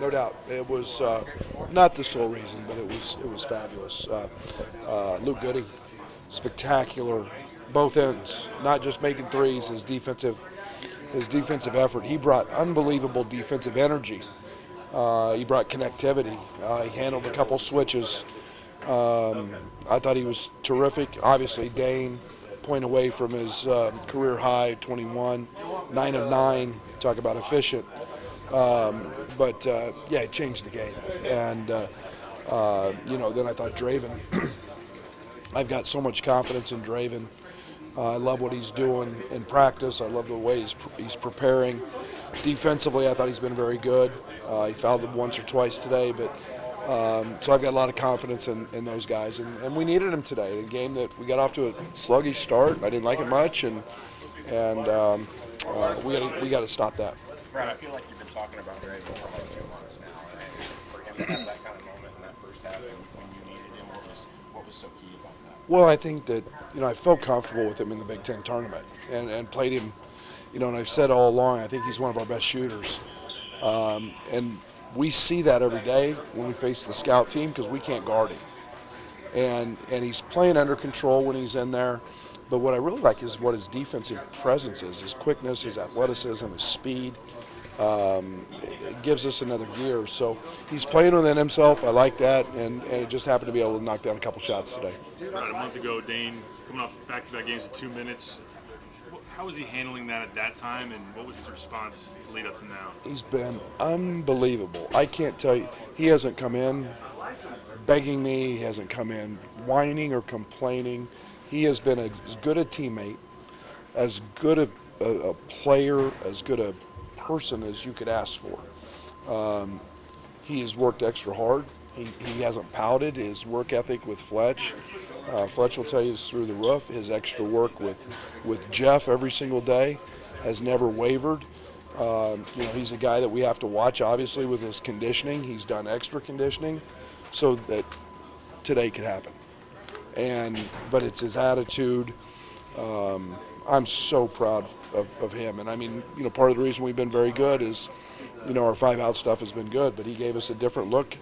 No doubt. It was not the sole reason, but it was fabulous. Luke Goody, spectacular, both ends. Not just making threes. His defensive effort. He brought unbelievable defensive energy. He brought connectivity. He handled a couple switches. I thought he was terrific. Obviously, Dane, point away from his career high, 21, 9 of 9. Talk about efficient. Yeah, it changed the game. And, then I thought Draven. I've got so much confidence in Draven. I love what he's doing in practice. I love the way he's preparing. Defensively, I thought he's been very good. He fouled him once or twice today, but so I've got a lot of confidence in those guys. And we needed him today. A game that we got off to a sluggish start. I didn't like it much, and we got to stop that. Brad, I feel like you've been talking about Greg for about 2 months now, and for him to have that kind of moment in that first half when you needed him, what was so key about that? Well, I think that I felt comfortable with him in the Big Ten tournament and played him. And I've said all along, I think he's one of our best shooters, and we see that every day when we face the scout team because we can't guard him, and he's playing under control when he's in there. But what I really like is what his defensive presence is, his quickness, his athleticism, his speed. It gives us another gear. So he's playing within himself. I like that, and it just happened to be able to knock down a couple shots today. About a month ago, Dane coming off back-to-back games in 2 minutes. How was he handling that at that time, and what was his response to lead up to now? He's been unbelievable. I can't tell you. He hasn't come in begging me. He hasn't come in whining or complaining. He has been as good a teammate, as good a player, as good a person as you could ask for. He has worked extra hard. He hasn't pouted. His work ethic with Fletch. Fletch will tell you is through the roof. His extra work with Jeff every single day has never wavered. He's a guy that we have to watch, obviously, with his conditioning. He's done extra conditioning so that today could happen. But it's his attitude. I'm so proud of him. And I mean, part of the reason we've been very good is, our 5-out stuff has been good, but he gave us a different look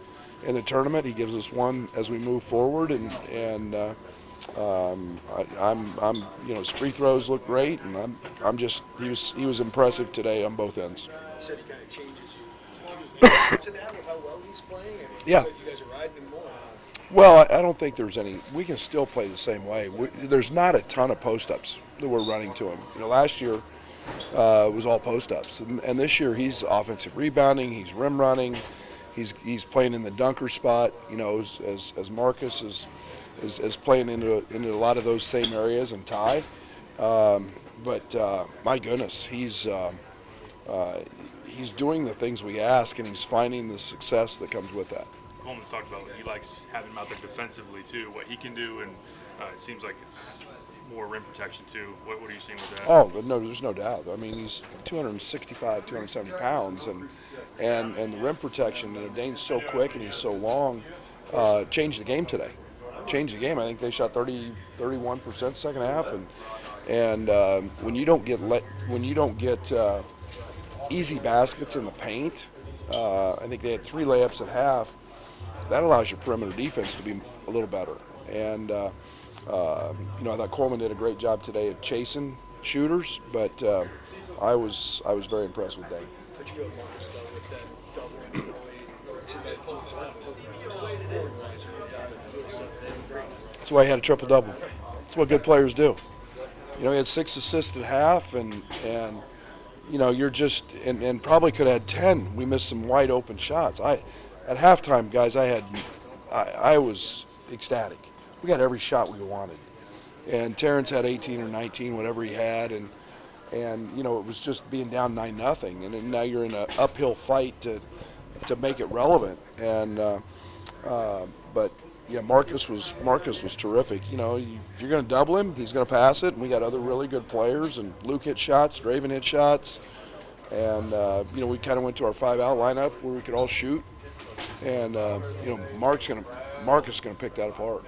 in the tournament. He gives us one as we move forward, and his free throws look great, and he was impressive today on both ends. You said he kind of changes you. Do you to that with how well he's playing? Yeah. You guys are riding him more. Well, I don't think there's any. We can still play the same way. There's not a ton of post-ups that we're running to him. Last year it was all post-ups, and this year he's offensive rebounding. He's rim running. He's playing in the dunker spot. As Marcus is playing into a lot of those same areas, and Ty. But my goodness, he's doing the things we ask, and he's finding the success that comes with that. Coleman's talked about he likes having him out there defensively too, what he can do, and it seems like it's more rim protection too. What are you seeing with that? Oh, no, there's no doubt. I mean, he's 265, 270 pounds, and the rim protection, Dane's so quick and he's so long, changed the game today. Changed the game. I think they shot 31% second half, and when you don't get easy baskets in the paint, I think they had 3 layups at half. That allows your perimeter defense to be a little better. And, I thought Coleman did a great job today at chasing shooters, but I was very impressed with Dane. How'd you feel about Marcus, though, with that double and since that Coleman's left, scoring-wise, that's why he had a triple-double. That's what good players do. He had 6 assists at half, and you're just and probably could have had 10. We missed some wide open shots. At halftime, guys, I was ecstatic. We got every shot we wanted, and Terrence had 18 or 19, whatever he had, and it was just being down 9-0, and then now you're in an uphill fight to make it relevant. And but yeah, Marcus was terrific. If you're going to double him, he's going to pass it, and we got other really good players. And Luke hit shots, Draven hit shots, and we kind of went to our 5-out lineup where we could all shoot. And Marcus is going to pick that apart.